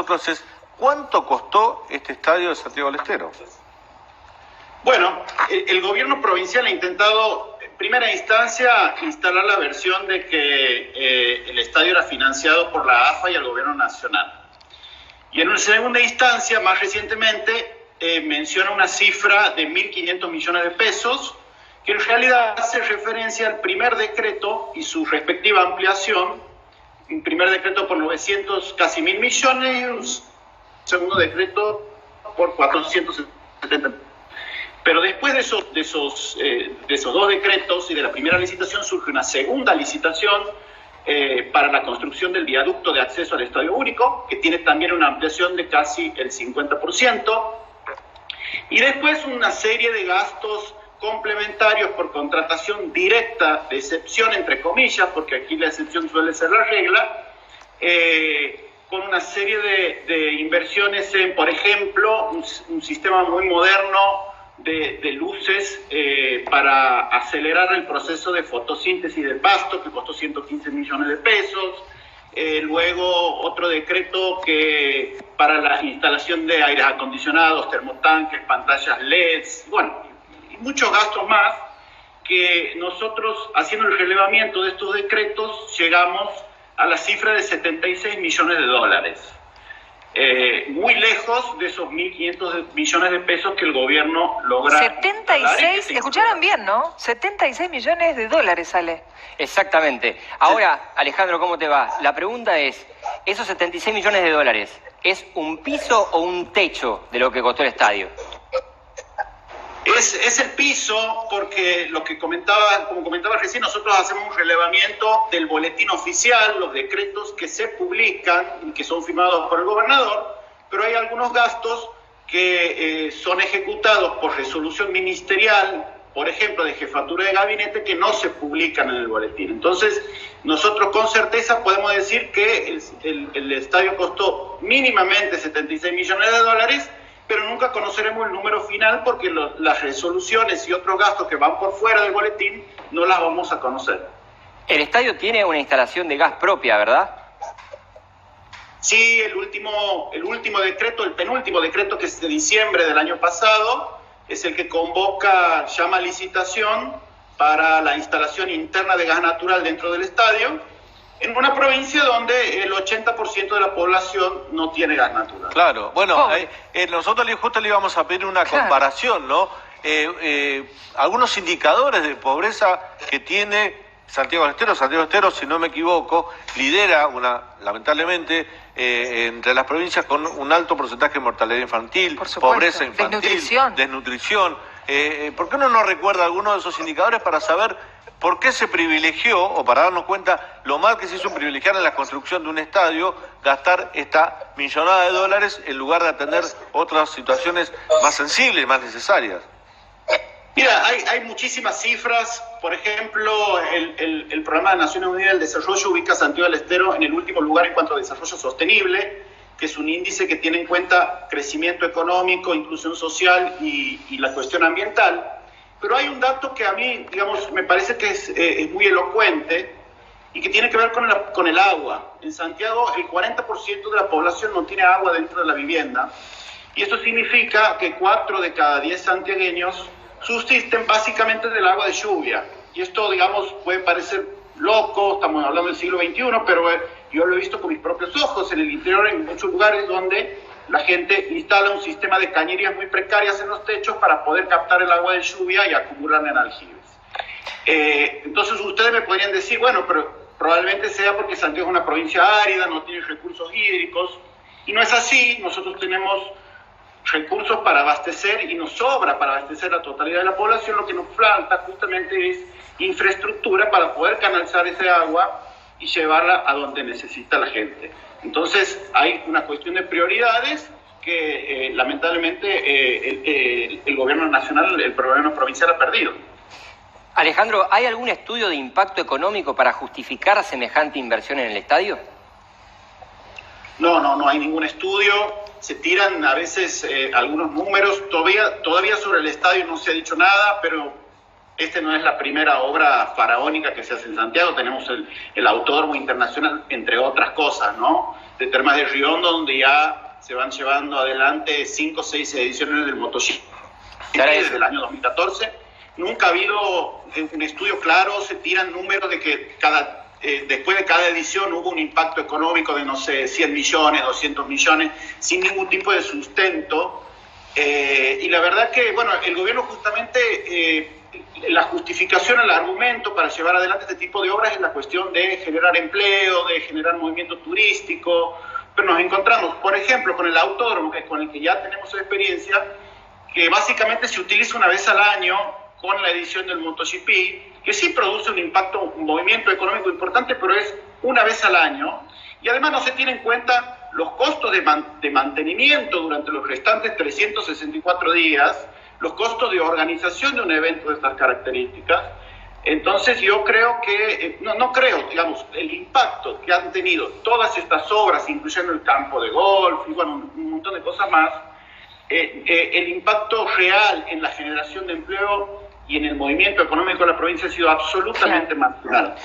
nosotros es ¿cuánto costó este estadio de Santiago del Estero? Bueno, el gobierno provincial ha intentado, en primera instancia, instalar la versión de que el estadio era financiado por la AFA y el gobierno nacional. Y en una segunda instancia, más recientemente, menciona una cifra de 1.500 millones de pesos, que en realidad hace referencia al primer decreto y su respectiva ampliación, un primer decreto por 900, casi 1.000 millones, y un segundo decreto por 470. Pero después de esos dos decretos y de la primera licitación surge una segunda licitación para la construcción del viaducto de acceso al Estadio Único, que tiene también una ampliación de casi el 50%, y después una serie de gastos complementarios por contratación directa de excepción, entre comillas, porque aquí la excepción suele ser la regla, con una serie de inversiones en, por ejemplo, un sistema muy moderno de luces para acelerar el proceso de fotosíntesis del pasto, que costó 115 millones de pesos. Luego otro decreto que para la instalación de aires acondicionados, termotanques, pantallas LEDs, bueno, y muchos gastos más, que nosotros, haciendo el relevamiento de estos decretos, llegamos a la cifra de 76 millones de dólares. Muy lejos de esos 1.500 millones de pesos que el gobierno logra. 76, escucharon bien, ¿no? 76 millones de dólares sale. Exactamente. Ahora, Alejandro, ¿cómo te va? La pregunta es, ¿esos 76 millones de dólares es un piso o un techo de lo que costó el estadio? Es el piso, porque como comentaba recién, nosotros hacemos un relevamiento del boletín oficial, los decretos que se publican y que son firmados por el gobernador, pero hay algunos gastos que son ejecutados por resolución ministerial, por ejemplo, de jefatura de gabinete, que no se publican en el boletín. Entonces, nosotros con certeza podemos decir que el estadio costó mínimamente 76 millones de dólares, pero nunca conoceremos el número final porque las resoluciones y otros gastos que van por fuera del boletín no las vamos a conocer. El estadio tiene una instalación de gas propia, ¿verdad? Sí, el último decreto, el penúltimo decreto, que es de diciembre del año pasado, es el que llama a licitación para la instalación interna de gas natural dentro del estadio, en una provincia donde el 80% de la población no tiene gas natural. Claro, bueno, nosotros justo le íbamos a pedir una comparación, ¿no? Algunos indicadores de pobreza que tiene Santiago del Estero. Santiago del Estero, si no me equivoco, lidera lamentablemente, entre las provincias con un alto porcentaje de mortalidad infantil, pobreza infantil, desnutrición. ¿Por qué uno no recuerda algunos de esos indicadores para saber por qué se privilegió, o para darnos cuenta lo mal que se hizo privilegiar en la construcción de un estadio, gastar esta millonada de dólares en lugar de atender otras situaciones más sensibles, más necesarias? Mira, hay muchísimas cifras. Por ejemplo, el Programa de Naciones Unidas del Desarrollo ubica a Santiago del Estero en el último lugar en cuanto a desarrollo sostenible, que es un índice que tiene en cuenta crecimiento económico, inclusión social y la cuestión ambiental. Pero hay un dato que a mí, digamos, me parece que es muy elocuente y que tiene que ver con el agua. En Santiago, el 40% de la población no tiene agua dentro de la vivienda, y esto significa que 4 de cada 10 santiagueños subsisten básicamente del agua de lluvia. Y esto, digamos, puede parecer loco, estamos hablando del siglo XXI, pero yo lo he visto con mis propios ojos en el interior, en muchos lugares donde la gente instala un sistema de cañerías muy precarias en los techos para poder captar el agua de lluvia y acumularla en aljibes. Entonces ustedes me podrían decir, bueno, pero probablemente sea porque Santiago es una provincia árida, no tiene recursos hídricos, y no es así. Nosotros tenemos recursos para abastecer y nos sobra para abastecer la totalidad de la población. Lo que nos falta justamente es infraestructura para poder canalizar ese agua y llevarla a donde necesita la gente. Entonces hay una cuestión de prioridades que lamentablemente el gobierno nacional, el gobierno provincial ha perdido. Alejandro, ¿hay algún estudio de impacto económico para justificar semejante inversión en el estadio? No hay ningún estudio. Se tiran a veces algunos números. Todavía sobre el estadio no se ha dicho nada, pero Este no es la primera obra faraónica que se hace en Santiago. Tenemos el Autódromo Internacional, entre otras cosas, ¿no? De Termas de Riondo, donde ya se van llevando adelante 5 o 6 ediciones del MotoGP desde el año 2014. Nunca ha habido un estudio claro, se tiran números de que después de cada edición hubo un impacto económico de, no sé, 100 millones, 200 millones, sin ningún tipo de sustento. Y la verdad que, bueno, el gobierno justamente, la justificación, el argumento para llevar adelante este tipo de obras es la cuestión de generar empleo, de generar movimiento turístico, pero nos encontramos, por ejemplo, con el autódromo, que es con el que ya tenemos experiencia, que básicamente se utiliza una vez al año con la edición del MotoGP, que sí produce un impacto, un movimiento económico importante, pero es una vez al año, y además no se tiene en cuenta los costos de mantenimiento durante los restantes 364 días, los costos de organización de un evento de estas características. Entonces yo creo que, digamos, el impacto que han tenido todas estas obras, incluyendo el campo de golf y bueno, un montón de cosas más, el impacto real en la generación de empleo y en el movimiento económico de la provincia ha sido absolutamente marginal.